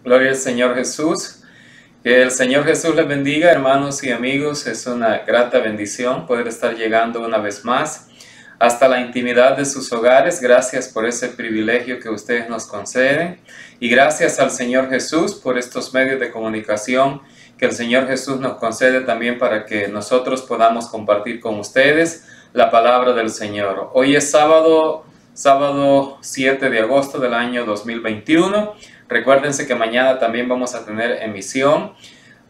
Gloria al Señor Jesús. Que el Señor Jesús les bendiga, hermanos y amigos. Es una grata bendición poder estar llegando una vez más hasta la intimidad de sus hogares. Gracias por ese privilegio que ustedes nos conceden. Y gracias al Señor Jesús por estos medios de comunicación que el Señor Jesús nos concede también para que nosotros podamos compartir con ustedes la palabra del Señor. Hoy es sábado 7 de agosto del año 2021. Recuérdense que mañana también vamos a tener emisión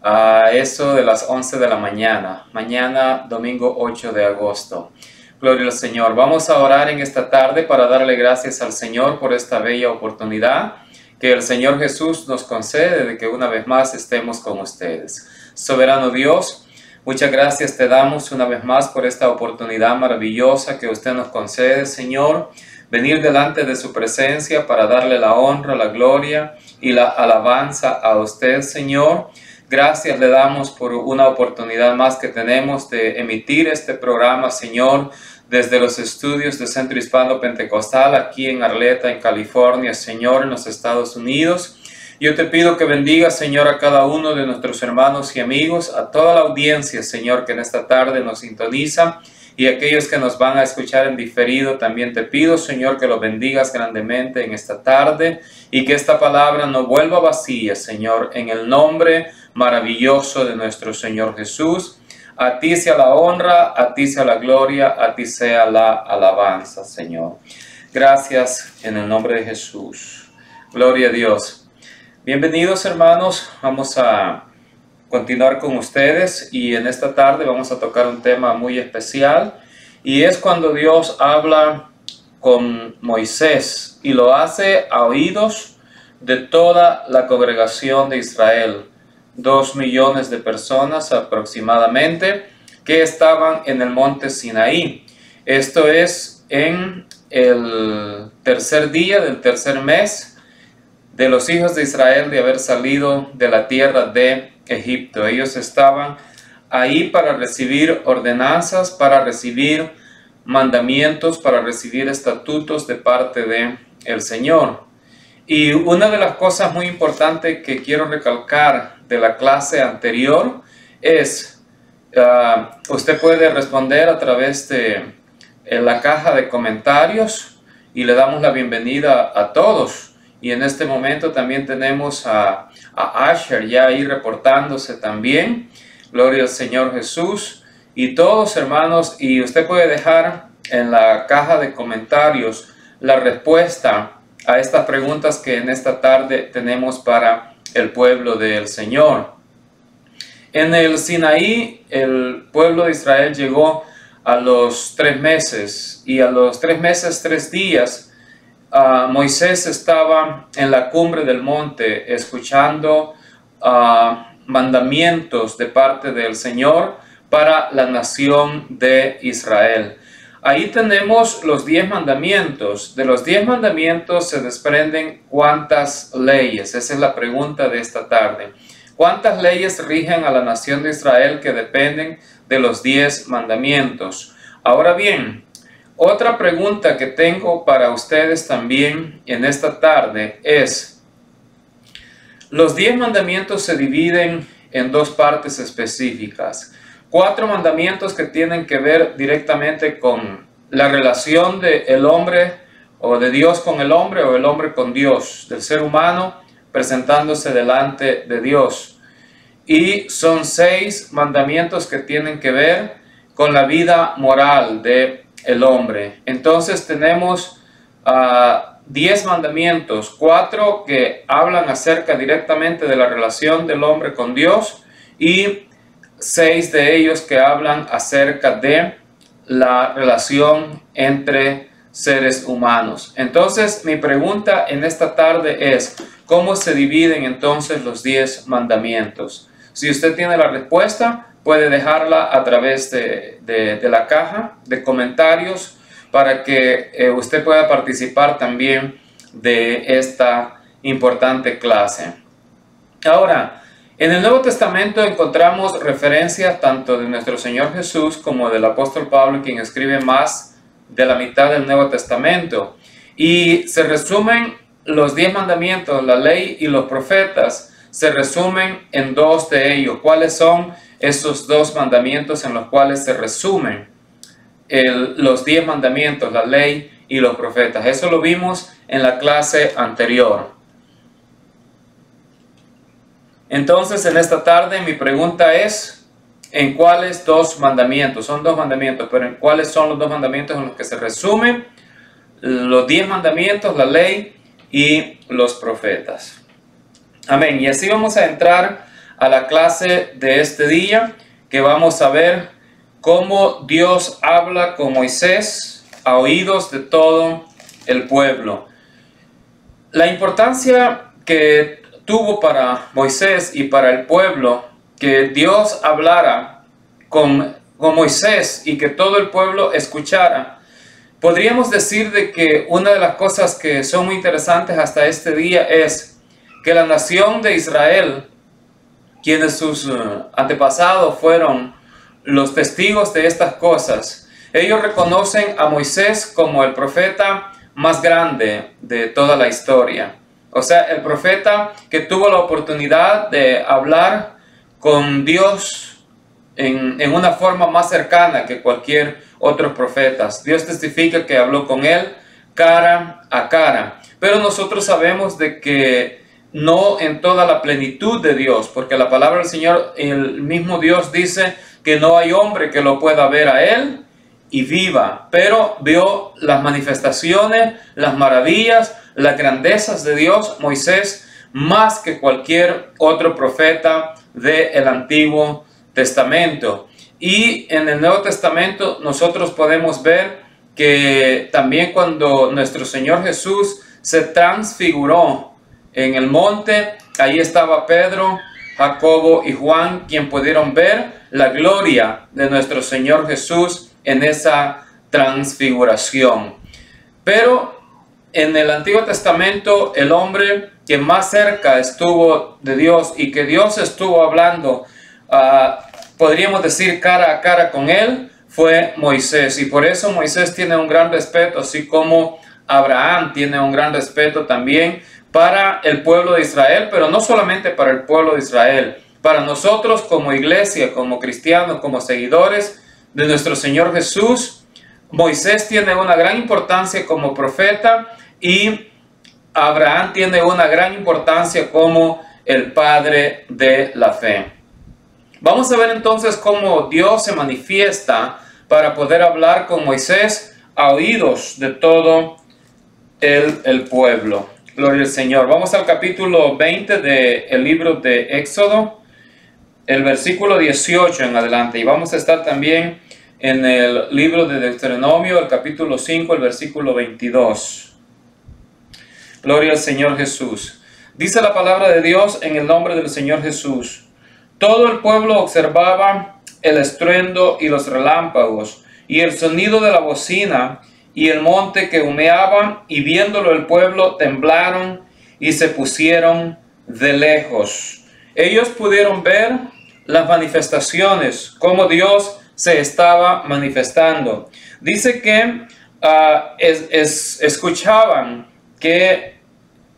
a eso de las 11 de la mañana. Mañana, domingo 8 de agosto. Gloria al Señor. Vamos a orar en esta tarde para darle gracias al Señor por esta bella oportunidad que el Señor Jesús nos concede de que una vez más estemos con ustedes. Soberano Dios, muchas gracias te damos una vez más por esta oportunidad maravillosa que usted nos concede, Señor. Venir delante de su presencia para darle la honra, la gloria y la alabanza a usted, Señor. Gracias le damos por una oportunidad más que tenemos de emitir este programa, Señor, desde los estudios del Centro Hispano Pentecostal aquí en Arleta, en California, Señor, en los Estados Unidos. Yo te pido que bendiga, Señor, a cada uno de nuestros hermanos y amigos, a toda la audiencia, Señor, que en esta tarde nos sintoniza. Y aquellos que nos van a escuchar en diferido, también te pido, Señor, que los bendigas grandemente en esta tarde y que esta palabra no vuelva vacía, Señor, en el nombre maravilloso de nuestro Señor Jesús. A ti sea la honra, a ti sea la gloria, a ti sea la alabanza, Señor. Gracias en el nombre de Jesús. Gloria a Dios. Bienvenidos, hermanos. Vamos a continuar con ustedes y en esta tarde vamos a tocar un tema muy especial y es cuando Dios habla con Moisés y lo hace a oídos de toda la congregación de Israel, 2 millones de personas aproximadamente que estaban en el monte Sinaí. Esto es en el tercer día del tercer mes de los hijos de Israel de haber salido de la tierra de Egipto. Ellos estaban ahí para recibir ordenanzas, para recibir mandamientos, para recibir estatutos de parte de el Señor. Y una de las cosas muy importantes que quiero recalcar de la clase anterior es, usted puede responder a través de la caja de comentarios y le damos la bienvenida a todos. Y en este momento también tenemos a Asher ya ahí reportándose también. Gloria al Señor Jesús. Y todos, hermanos, y usted puede dejar en la caja de comentarios la respuesta a estas preguntas que en esta tarde tenemos para el pueblo del Señor. En el Sinaí, el pueblo de Israel llegó a los 3 meses. Y a los 3 meses, 3 días, Moisés estaba en la cumbre del monte escuchando mandamientos de parte del Señor para la nación de Israel. Ahí tenemos los 10 mandamientos. De los 10 mandamientos se desprenden ¿cuántas leyes? Esa es la pregunta de esta tarde. ¿Cuántas leyes rigen a la nación de Israel que dependen de los 10 mandamientos? Ahora bien, otra pregunta que tengo para ustedes también en esta tarde es, los 10 mandamientos se dividen en 2 partes específicas. 4 mandamientos que tienen que ver directamente con la relación del hombre o de Dios con el hombre o el hombre con Dios, del ser humano presentándose delante de Dios. Y son 6 mandamientos que tienen que ver con la vida moral de el hombre. Entonces tenemos 10 mandamientos, 4 que hablan acerca directamente de la relación del hombre con Dios y 6 de ellos que hablan acerca de la relación entre seres humanos. Entonces mi pregunta en esta tarde es, ¿cómo se dividen entonces los 10 mandamientos? Si usted tiene la respuesta, puede dejarla a través de la caja de comentarios para que usted pueda participar también de esta importante clase. Ahora, en el Nuevo Testamento encontramos referencias tanto de nuestro Señor Jesús como del apóstol Pablo, quien escribe más de la mitad del Nuevo Testamento. Y se resumen los 10 mandamientos, la ley y los profetas, se resumen en dos de ellos. ¿Cuáles son esos dos mandamientos en los cuales se resumen los 10 mandamientos, la ley y los profetas? Eso lo vimos en la clase anterior. Entonces, en esta tarde mi pregunta es, ¿en cuáles dos mandamientos? Son dos mandamientos, pero ¿en cuáles son los dos mandamientos en los que se resumen los 10 mandamientos, la ley y los profetas? Amén. Y así vamos a entrar a la clase de este día, que vamos a ver cómo Dios habla con Moisés a oídos de todo el pueblo. La importancia que tuvo para Moisés y para el pueblo que Dios hablara con Moisés y que todo el pueblo escuchara. Podríamos decir de que una de las cosas que son muy interesantes hasta este día es que la nación de Israel, quienes sus antepasados fueron los testigos de estas cosas, ellos reconocen a Moisés como el profeta más grande de toda la historia. O sea, el profeta que tuvo la oportunidad de hablar con Dios en una forma más cercana que cualquier otro profeta. Dios testifica que habló con él cara a cara. Pero nosotros sabemos de que no en toda la plenitud de Dios, porque la palabra del Señor, el mismo Dios dice que no hay hombre que lo pueda ver a él y viva, pero vio las manifestaciones, las maravillas, las grandezas de Dios, Moisés, más que cualquier otro profeta del Antiguo Testamento. Y en el Nuevo Testamento nosotros podemos ver que también cuando nuestro Señor Jesús se transfiguró en el monte, ahí estaba Pedro, Jacobo y Juan, quien pudieron ver la gloria de nuestro Señor Jesús en esa transfiguración. Pero en el Antiguo Testamento, el hombre que más cerca estuvo de Dios y que Dios estuvo hablando, podríamos decir cara a cara con él, fue Moisés. Y por eso Moisés tiene un gran respeto, así como Abraham tiene un gran respeto también para el pueblo de Israel, pero no solamente para el pueblo de Israel. Para nosotros como iglesia, como cristianos, como seguidores de nuestro Señor Jesús, Moisés tiene una gran importancia como profeta y Abraham tiene una gran importancia como el padre de la fe. Vamos a ver entonces cómo Dios se manifiesta para poder hablar con Moisés a oídos de todo el pueblo. Gloria al Señor. Vamos al capítulo 20 del libro de Éxodo, el versículo 18 en adelante. Y vamos a estar también en el libro de Deuteronomio, el capítulo 5, el versículo 22. Gloria al Señor Jesús. Dice la palabra de Dios en el nombre del Señor Jesús. Todo el pueblo observaba el estruendo y los relámpagos y el sonido de la bocina y el monte que humeaba, y viéndolo el pueblo temblaron y se pusieron de lejos. Ellos pudieron ver las manifestaciones, cómo Dios se estaba manifestando. Dice que escuchaban que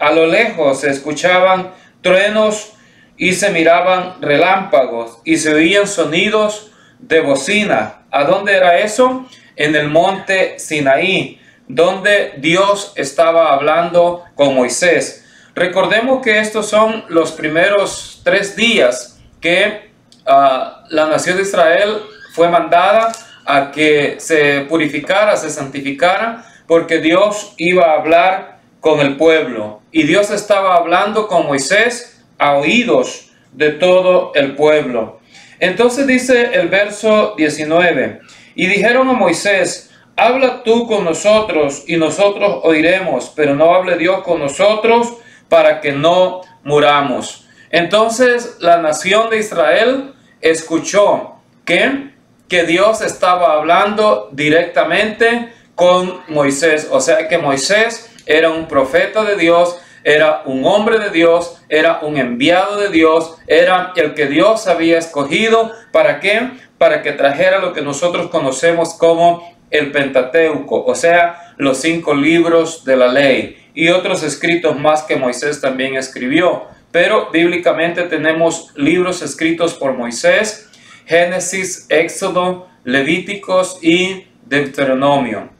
a lo lejos se escuchaban truenos y se miraban relámpagos y se oían sonidos de bocina. ¿A dónde era eso? En el monte Sinaí, donde Dios estaba hablando con Moisés. Recordemos que estos son los primeros 3 días que la nación de Israel fue mandada a que se purificara, se santificara, porque Dios iba a hablar con el pueblo. Y Dios estaba hablando con Moisés a oídos de todo el pueblo. Entonces dice el verso 19, y dijeron a Moisés, habla tú con nosotros y nosotros oiremos, pero no hable Dios con nosotros para que no muramos. Entonces la nación de Israel escuchó que Dios estaba hablando directamente con Moisés. O sea que Moisés era un profeta de Dios, era un hombre de Dios, era un enviado de Dios, era el que Dios había escogido. ¿Para qué? Para que trajera lo que nosotros conocemos como el Pentateuco, o sea, los 5 libros de la ley. y otros escritos más que Moisés también escribió. Pero bíblicamente tenemos libros escritos por Moisés: Génesis, Éxodo, Levíticos y Deuteronomio.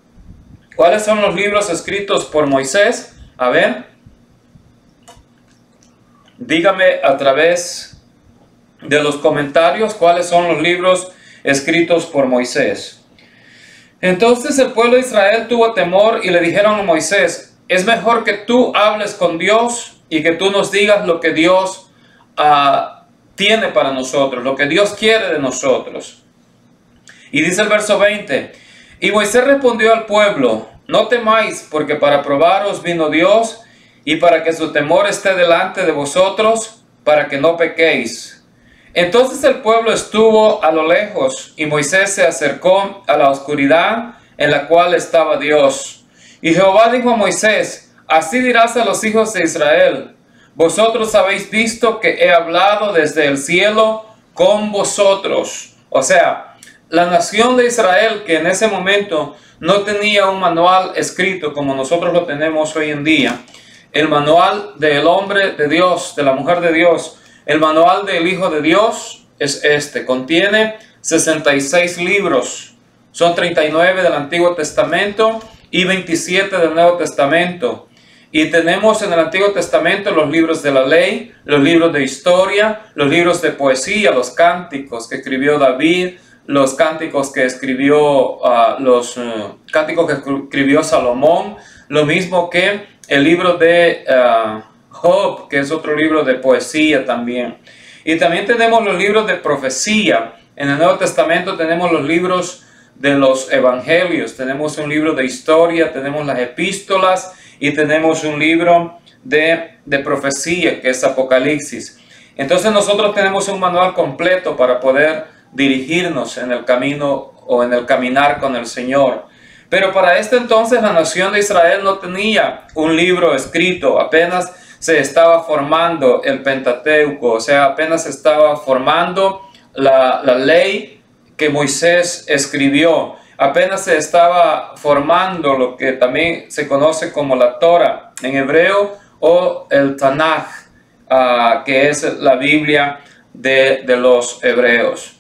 ¿Cuáles son los libros escritos por Moisés? A ver, dígame a través de los comentarios cuáles son los libros escritos por Moisés. Entonces el pueblo de Israel tuvo temor y le dijeron a Moisés: es mejor que tú hables con Dios y que tú nos digas lo que Dios tiene para nosotros, lo que Dios quiere de nosotros. Y dice el verso 20: y Moisés respondió al pueblo: no temáis, porque para probaros vino Dios, y para que su temor esté delante de vosotros, para que no pequéis. Entonces el pueblo estuvo a lo lejos, y Moisés se acercó a la oscuridad en la cual estaba Dios. Y Jehová dijo a Moisés: así dirás a los hijos de Israel: vosotros habéis visto que he hablado desde el cielo con vosotros. O sea, la nación de Israel, que en ese momento no tenía un manual escrito como nosotros lo tenemos hoy en día, el manual del hombre de Dios, de la mujer de Dios, el manual del Hijo de Dios es este. Contiene 66 libros. Son 39 del Antiguo Testamento y 27 del Nuevo Testamento. Y tenemos en el Antiguo Testamento los libros de la ley, los libros de historia, los libros de poesía, los cánticos que escribió David, los cánticos que escribió Salomón, lo mismo que el libro de Job, que es otro libro de poesía también. Y también tenemos los libros de profecía. En el Nuevo Testamento tenemos los libros de los evangelios, tenemos un libro de historia, tenemos las epístolas y tenemos un libro de profecía, que es Apocalipsis. Entonces nosotros tenemos un manual completo para poder dirigirnos en el camino o en el caminar con el Señor. Pero para este entonces la nación de Israel no tenía un libro escrito, apenas se estaba formando el Pentateuco, o sea, apenas se estaba formando la ley que Moisés escribió, apenas se estaba formando lo que también se conoce como la Torah en hebreo, o el Tanaj, que es la Biblia de los hebreos.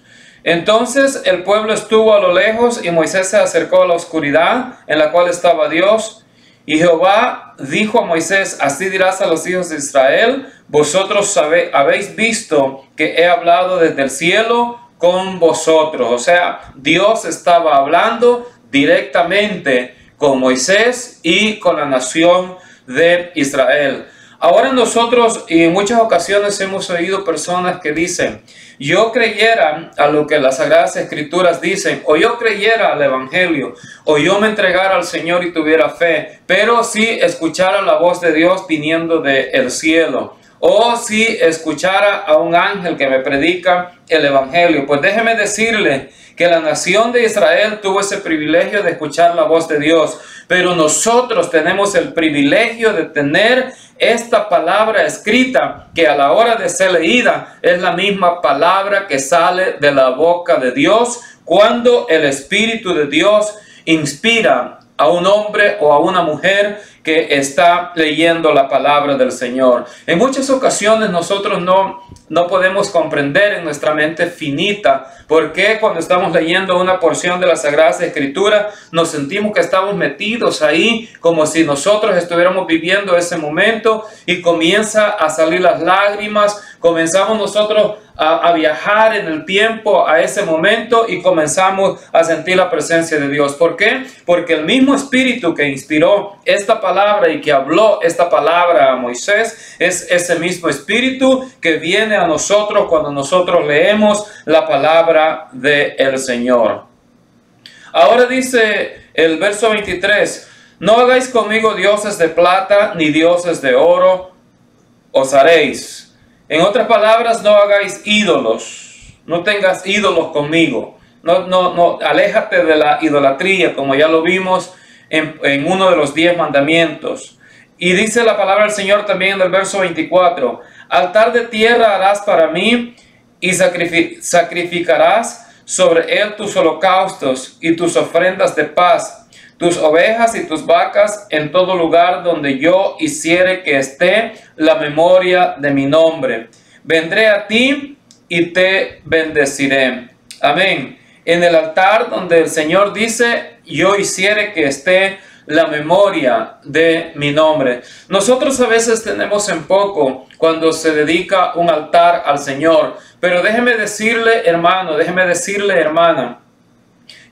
Entonces el pueblo estuvo a lo lejos y Moisés se acercó a la oscuridad en la cual estaba Dios. Y Jehová dijo a Moisés: así dirás a los hijos de Israel: vosotros habéis visto que he hablado desde el cielo con vosotros. O sea, Dios estaba hablando directamente con Moisés y con la nación de Israel. Ahora nosotros, y en muchas ocasiones hemos oído personas que dicen: yo creyera a lo que las Sagradas Escrituras dicen, o yo creyera al Evangelio, o yo me entregara al Señor y tuviera fe, pero si escuchara la voz de Dios viniendo del cielo, o si escuchara a un ángel que me predica el Evangelio. Pues déjeme decirle que la nación de Israel tuvo ese privilegio de escuchar la voz de Dios, pero nosotros tenemos el privilegio de tener esta palabra escrita, que a la hora de ser leída es la misma palabra que sale de la boca de Dios cuando el Espíritu de Dios inspira a un hombre o a una mujer que está leyendo la palabra del Señor. En muchas ocasiones nosotros no podemos comprender en nuestra mente finita por qué cuando estamos leyendo una porción de las Sagradas Escrituras nos sentimos que estamos metidos ahí como si nosotros estuviéramos viviendo ese momento, y comienza a salir las lágrimas, comenzamos nosotros a viajar en el tiempo a ese momento y comenzamos a sentir la presencia de Dios. ¿Por qué? Porque el mismo Espíritu que inspiró esta palabra y que habló esta palabra a Moisés es ese mismo Espíritu que viene a nosotros cuando nosotros leemos la palabra del Señor. Ahora dice el verso 23: no hagáis conmigo dioses de plata ni dioses de oro os haréis. En otras palabras, no hagáis ídolos, no tengas ídolos conmigo, no, aléjate de la idolatría, como ya lo vimos en uno de los 10 mandamientos. Y dice la palabra del Señor también en el verso 24: altar de tierra harás para mí y sacrificarás sobre él tus holocaustos y tus ofrendas de paz. tus ovejas y tus vacas en todo lugar donde yo hiciere que esté la memoria de mi nombre. Vendré a ti y te bendeciré. Amén. En el altar donde el Señor dice, yo hiciere que esté la memoria de mi nombre. Nosotros a veces tenemos en poco cuando se dedica un altar al Señor, pero déjeme decirle, hermano, déjeme decirle, hermana,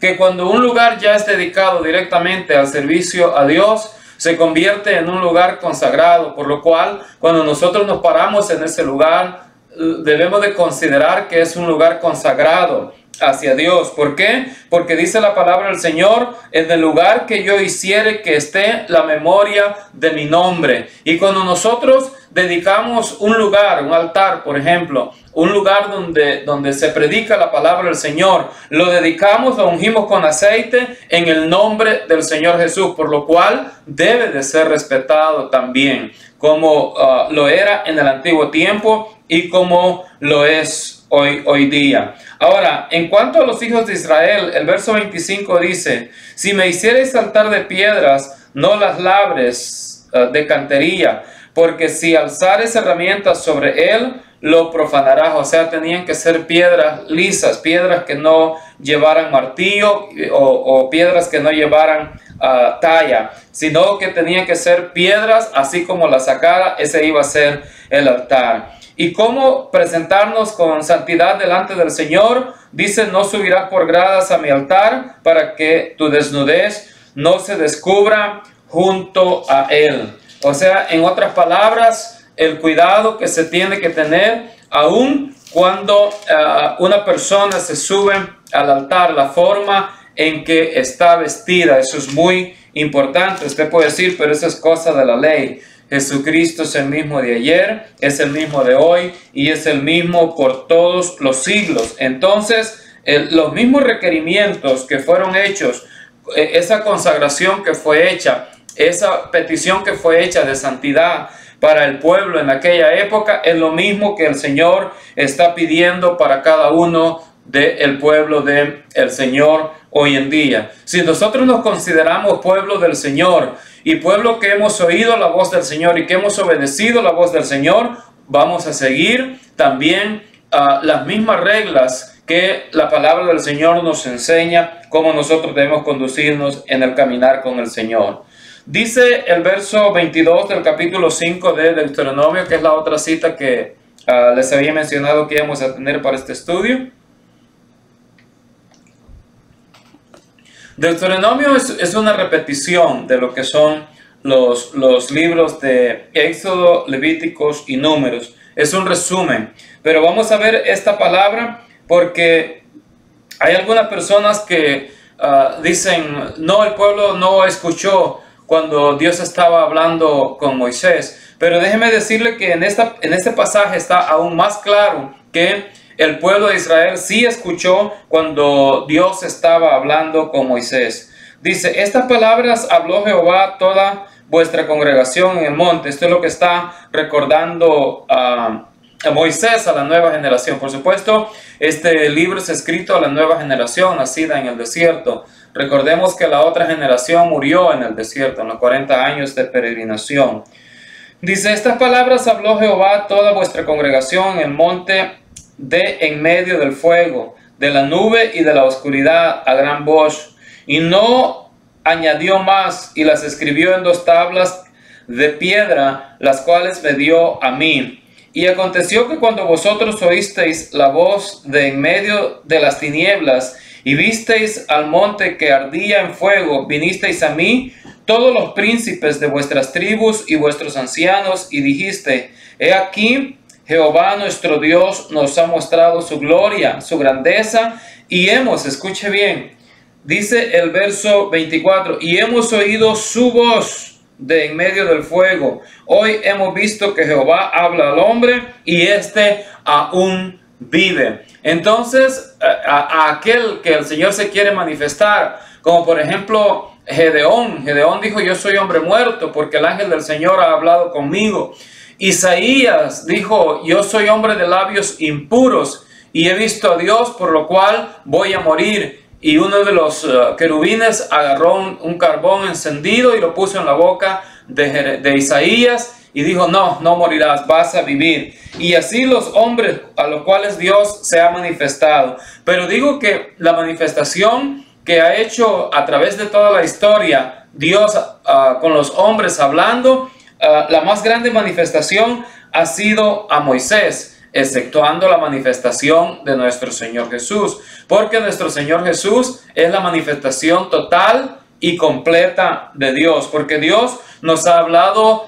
que cuando un lugar ya es dedicado directamente al servicio a Dios, se convierte en un lugar consagrado, por lo cual cuando nosotros nos paramos en ese lugar, debemos de considerar que es un lugar consagrado hacia Dios. ¿Por qué? Porque dice la palabra del Señor, en el lugar que yo hiciere que esté la memoria de mi nombre. Y cuando nosotros dedicamos un lugar, un altar, por ejemplo, un lugar donde se predica la palabra del Señor, lo dedicamos, lo ungimos con aceite en el nombre del Señor Jesús, por lo cual debe de ser respetado también, como lo era en el antiguo tiempo y como lo es hoy día. Ahora, en cuanto a los hijos de Israel, el verso 25 dice, si me hicierais altar de piedras, no las labres de cantería, porque si alzares herramientas sobre él, lo profanarás. O sea, tenían que ser piedras lisas, piedras que no llevaran martillo o piedras que no llevaran talla, sino que tenían que ser piedras así como la sacara, ese iba a ser el altar. ¿Y cómo presentarnos con santidad delante del Señor? Dice, no subirás por gradas a mi altar para que tu desnudez no se descubra junto a él. O sea, en otras palabras, el cuidado que se tiene que tener aun cuando una persona se sube al altar, la forma en que está vestida, eso es muy importante. Usted puede decir, pero eso es cosa de la ley. Jesucristo es el mismo de ayer, es el mismo de hoy y es el mismo por todos los siglos. Entonces, los mismos requerimientos que fueron hechos, esa consagración que fue hecha, esa petición que fue hecha de santidad para el pueblo en aquella época, es lo mismo que el Señor está pidiendo para cada uno del pueblo del Señor hoy en día. Si nosotros nos consideramos pueblo del Señor y pueblo que hemos oído la voz del Señor y que hemos obedecido la voz del Señor, vamos a seguir también las mismas reglas que la palabra del Señor nos enseña, cómo nosotros debemos conducirnos en el caminar con el Señor. Dice el verso 22 del capítulo 5 de Deuteronomio, que es la otra cita que les había mencionado que íbamos a tener para este estudio. Deuteronomio es una repetición de lo que son los libros de Éxodo, Levíticos y Números. Es un resumen, pero vamos a ver esta palabra porque hay algunas personas que dicen, no, el pueblo no escuchó cuando Dios estaba hablando con Moisés. Pero déjeme decirle que en este pasaje está aún más claro que el pueblo de Israel sí escuchó cuando Dios estaba hablando con Moisés. Dice, estas palabras habló Jehová a toda vuestra congregación en el monte. Esto es lo que está recordando a Moisés a la nueva generación. Por supuesto, este libro es escrito a la nueva generación nacida en el desierto. Recordemos que la otra generación murió en el desierto, en los 40 años de peregrinación. Dice, estas palabras habló Jehová a toda vuestra congregación en el monte de en medio del fuego, de la nube y de la oscuridad a gran voz. Y no añadió más, y las escribió en 2 tablas de piedra, las cuales me dio a mí. Y aconteció que cuando vosotros oísteis la voz de en medio de las tinieblas, y visteis al monte que ardía en fuego, vinisteis a mí, todos los príncipes de vuestras tribus y vuestros ancianos, y dijiste, he aquí, Jehová nuestro Dios nos ha mostrado su gloria, su grandeza, y hemos, escuche bien, dice el verso 24, y hemos oído su voz de en medio del fuego. Hoy hemos visto que Jehová habla al hombre y éste aún vive. Entonces, a aquel que el Señor se quiere manifestar, como por ejemplo Gedeón dijo, yo soy hombre muerto porque el ángel del Señor ha hablado conmigo. Isaías dijo, yo soy hombre de labios impuros y he visto a Dios, por lo cual voy a morir. y uno de los querubines agarró un carbón encendido y lo puso en la boca de Isaías y dijo: no morirás, vas a vivir. Y así los hombres a los cuales Dios se ha manifestado. Pero digo que la manifestación que ha hecho a través de toda la historia Dios con los hombres hablando, la más grande manifestación ha sido a Moisés, exceptuando la manifestación de nuestro Señor Jesús, porque nuestro Señor Jesús es la manifestación total y completa de Dios, porque Dios nos ha hablado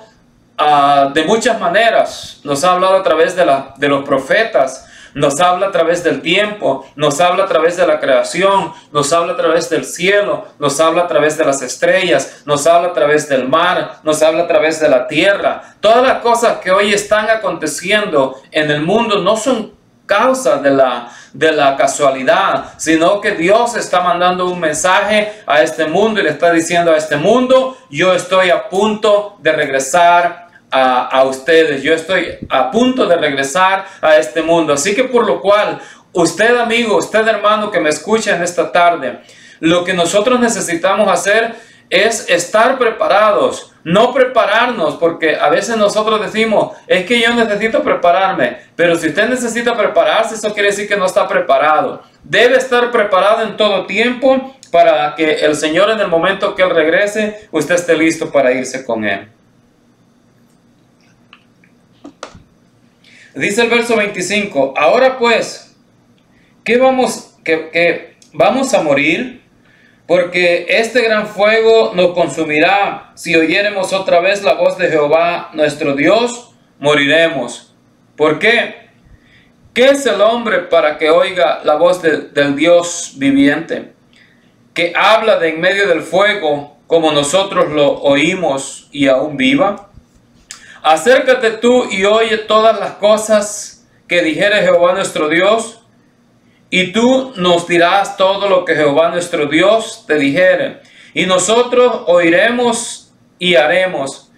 de muchas maneras. Nos ha hablado a través de los profetas, nos habla a través del tiempo, nos habla a través de la creación, nos habla a través del cielo, nos habla a través de las estrellas, nos habla a través del mar, nos habla a través de la tierra. Todas las cosas que hoy están aconteciendo en el mundo no son causa de la casualidad, sino que Dios está mandando un mensaje a este mundo y le está diciendo a este mundo: yo estoy a punto de regresar a ustedes, yo estoy a punto de regresar a este mundo. Así que por lo cual, usted amigo, usted hermano que me escucha en esta tarde, lo que nosotros necesitamos hacer es estar preparados, no prepararnos, porque a veces nosotros decimos: es que yo necesito prepararme. Pero si usted necesita prepararse, eso quiere decir que no está preparado. Debe estar preparado en todo tiempo para que el Señor, en el momento que Él regrese, usted esté listo para irse con Él. Dice el verso 25: ahora pues, ¿qué vamos a morir? Porque este gran fuego nos consumirá. Si oyéremos otra vez la voz de Jehová nuestro Dios, moriremos. ¿Por qué? ¿Qué es el hombre para que oiga la voz del Dios viviente, que habla de en medio del fuego, como nosotros lo oímos, y aún viva? Acércate tú y oye todas las cosas que dijere Jehová nuestro Dios, y tú nos dirás todo lo que Jehová nuestro Dios te dijere, y nosotros oiremos y haremos.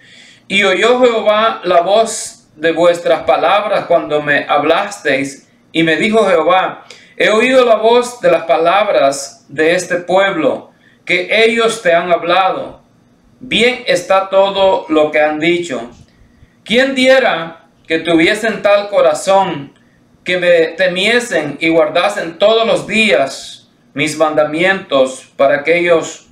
Y oyó Jehová la voz de vuestras palabras cuando me hablasteis, y me dijo Jehová: he oído la voz de las palabras de este pueblo, que ellos te han hablado. Bien está todo lo que han dicho. ¿Quién diera que tuviesen tal corazón, que me temiesen y guardasen todos los días mis mandamientos, para que ellos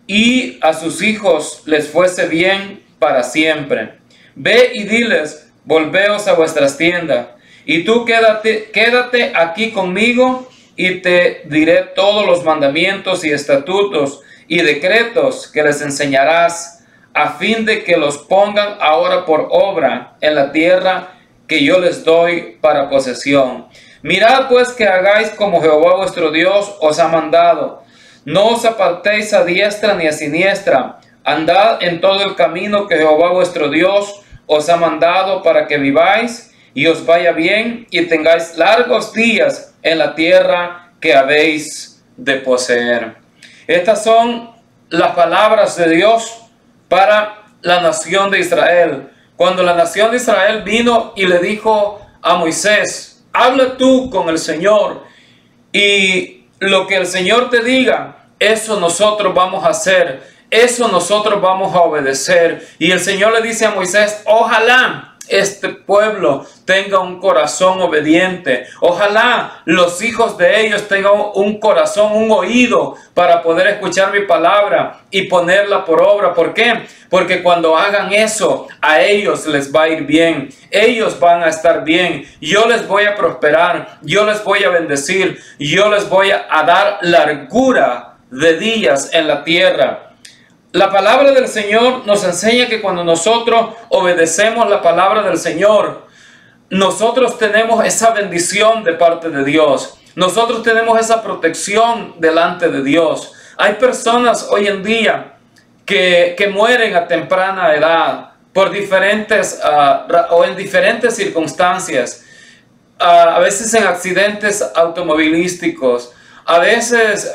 y a sus hijos les fuese bien para siempre? Ve y diles: volveos a vuestras tiendas, y tú quédate aquí conmigo, y te diré todos los mandamientos y estatutos y decretos que les enseñarás, a fin de que los pongan ahora por obra en la tierra que yo les doy para posesión. Mirad pues que hagáis como Jehová vuestro Dios os ha mandado. No os apartéis a diestra ni a siniestra. Andad en todo el camino que Jehová vuestro Dios os ha mandado, para que viváis y os vaya bien, y tengáis largos días en la tierra que habéis de poseer. Estas son las palabras de Dios para la nación de Israel. Cuando la nación de Israel vino y le dijo a Moisés: habla tú con el Señor, y lo que el Señor te diga, eso nosotros vamos a hacer, eso nosotros vamos a obedecer. Y el Señor le dice a Moisés: ojalá este pueblo tenga un corazón obediente. Ojalá los hijos de ellos tengan un corazón, un oído para poder escuchar mi palabra y ponerla por obra. ¿Por qué? Porque cuando hagan eso, a ellos les va a ir bien. Ellos van a estar bien. Yo les voy a prosperar. Yo les voy a bendecir. Yo les voy a dar largura de días en la tierra. La palabra del Señor nos enseña que cuando nosotros obedecemos la palabra del Señor, nosotros tenemos esa bendición de parte de Dios. Nosotros tenemos esa protección delante de Dios. Hay personas hoy en día que mueren a temprana edad por diferentes o en diferentes circunstancias. A veces en accidentes automovilísticos, a veces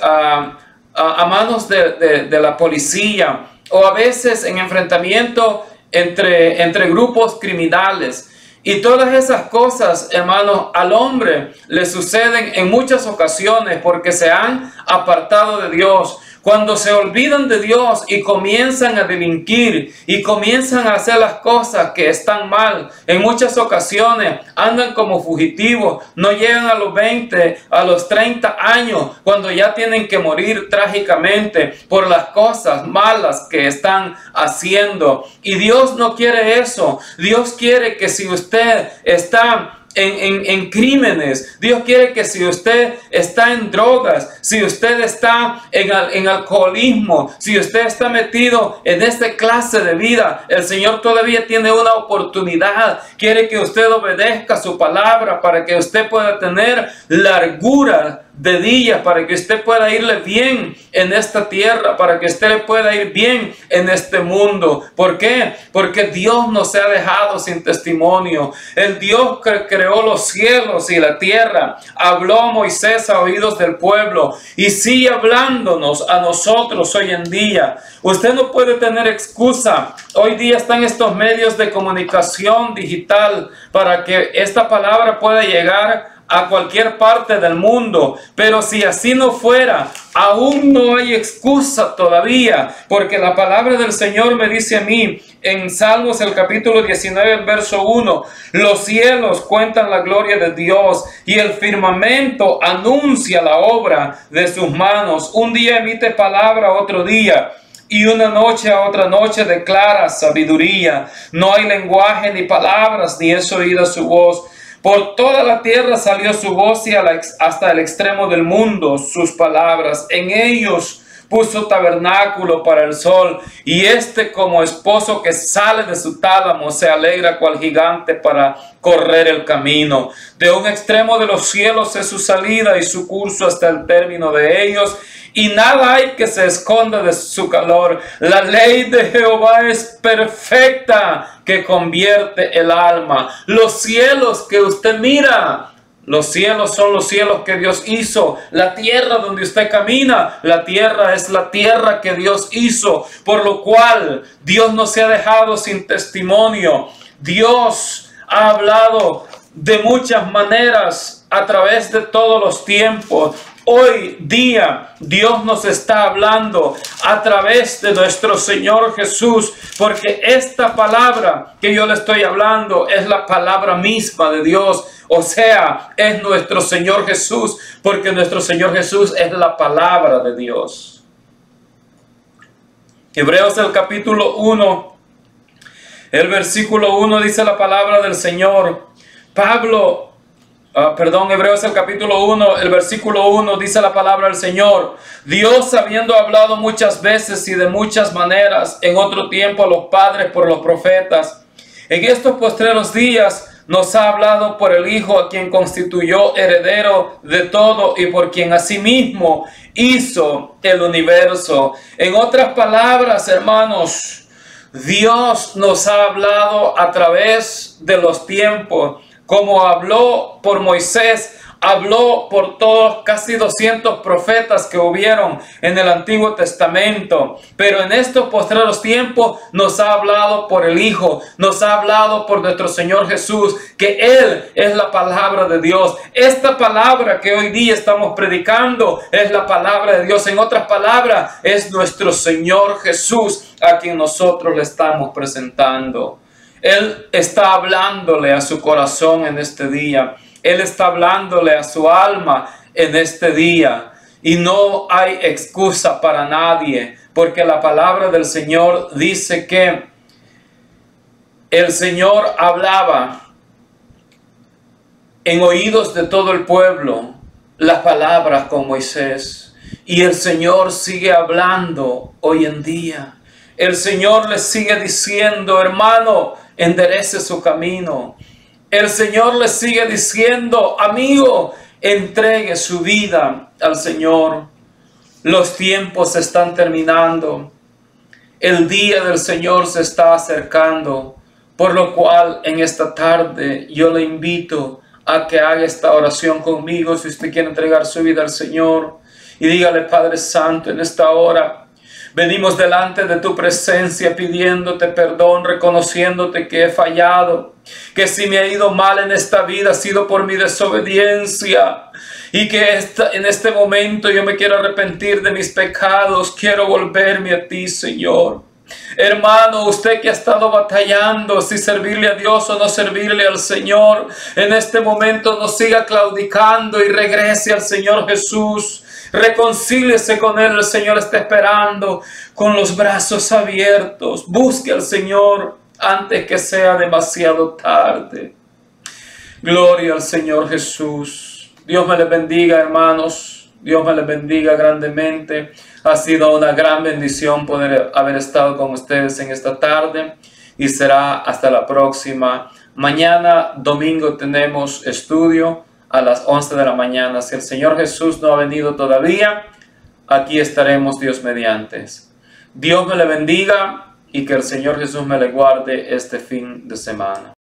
a manos de la policía, o a veces en enfrentamiento entre grupos criminales. Y todas esas cosas, hermanos, al hombre le suceden en muchas ocasiones porque se han apartado de Dios. Cuando se olvidan de Dios y comienzan a delinquir y comienzan a hacer las cosas que están mal, en muchas ocasiones andan como fugitivos, no llegan a los 20, a los 30 años, cuando ya tienen que morir trágicamente por las cosas malas que están haciendo. Y Dios no quiere eso. Dios quiere que si usted está en crímenes, Dios quiere que si usted está en drogas, si usted está en alcoholismo, si usted está metido en esta clase de vida, el Señor todavía tiene una oportunidad. Quiere que usted obedezca su palabra para que usted pueda tener largura de días, para que usted pueda irle bien en esta tierra, para que usted le pueda ir bien en este mundo. ¿Por qué? Porque Dios no se ha dejado sin testimonio. El Dios que creó los cielos y la tierra habló a Moisés a oídos del pueblo y sigue hablándonos a nosotros hoy en día. Usted no puede tener excusa. Hoy día están estos medios de comunicación digital para que esta palabra pueda llegar a cualquier parte del mundo. Pero si así no fuera, aún no hay excusa todavía, porque la palabra del Señor me dice a mí en Salmos el capítulo 19, el verso 1, los cielos cuentan la gloria de Dios y el firmamento anuncia la obra de sus manos. Un día emite palabra a otro día, y una noche a otra noche declara sabiduría. No hay lenguaje ni palabras, ni es oída su voz. Por toda la tierra salió su voz y hasta el extremo del mundo sus palabras. En ellos puso tabernáculo para el sol, y como esposo que sale de su tálamo se alegra cual gigante para correr el camino. De un extremo de los cielos es su salida y su curso hasta el término de ellos, y nada hay que se esconda de su calor. La ley de Jehová es perfecta, que convierte el alma. Los cielos que usted mira, los cielos son los cielos que Dios hizo. La tierra donde usted camina, la tierra es la tierra que Dios hizo. Por lo cual Dios no se ha dejado sin testimonio. Dios ha hablado de muchas maneras a través de todos los tiempos. Hoy día Dios nos está hablando a través de nuestro Señor Jesús, porque esta palabra que yo le estoy hablando es la palabra misma de Dios. O sea, es nuestro Señor Jesús, porque nuestro Señor Jesús es la palabra de Dios. Hebreos el capítulo 1, el versículo 1 dice la palabra del Señor. Hebreos el capítulo 1, el versículo 1 dice la palabra del Señor. Dios, habiendo hablado muchas veces y de muchas maneras en otro tiempo a los padres por los profetas, en estos postreros días nos ha hablado por el Hijo, a quien constituyó heredero de todo y por quien asimismo hizo el universo. En otras palabras, hermanos, Dios nos ha hablado a través de los tiempos, como habló por Moisés, habló por todos, casi 200 profetas que hubieron en el Antiguo Testamento. Pero en estos postreros tiempos nos ha hablado por el Hijo, nos ha hablado por nuestro Señor Jesús, que Él es la palabra de Dios. Esta palabra que hoy día estamos predicando es la palabra de Dios. En otras palabras, es nuestro Señor Jesús a quien nosotros le estamos presentando. Él está hablándole a su corazón en este día. Él está hablándole a su alma en este día. Y no hay excusa para nadie, porque la palabra del Señor dice que el Señor hablaba en oídos de todo el pueblo las palabras con Moisés. Y el Señor sigue hablando hoy en día. El Señor le sigue diciendo, hermano, enderece su camino. El Señor le sigue diciendo, amigo, entregue su vida al Señor. Los tiempos se están terminando. El día del Señor se está acercando. Por lo cual, en esta tarde, yo le invito a que haga esta oración conmigo. Si usted quiere entregar su vida al Señor, y dígale, Padre Santo, en esta hora, Venimos delante de tu presencia pidiéndote perdón, reconociéndote que he fallado, que si me ha ido mal en esta vida ha sido por mi desobediencia y que en este momento yo me quiero arrepentir de mis pecados, quiero volverme a ti, Señor. Hermano, usted que ha estado batallando si servirle a Dios o no servirle al Señor, en este momento no siga claudicando y regrese al Señor Jesús. Reconcíliese con Él, el Señor está esperando con los brazos abiertos. Busque al Señor antes que sea demasiado tarde. Gloria al Señor Jesús. Dios me les bendiga, hermanos. Dios me les bendiga grandemente. Ha sido una gran bendición poder haber estado con ustedes en esta tarde y será hasta la próxima. Mañana, domingo, tenemos estudio a las 11 de la mañana. Si el Señor Jesús no ha venido todavía, aquí estaremos Dios mediante. Dios me le bendiga y que el Señor Jesús me le guarde este fin de semana.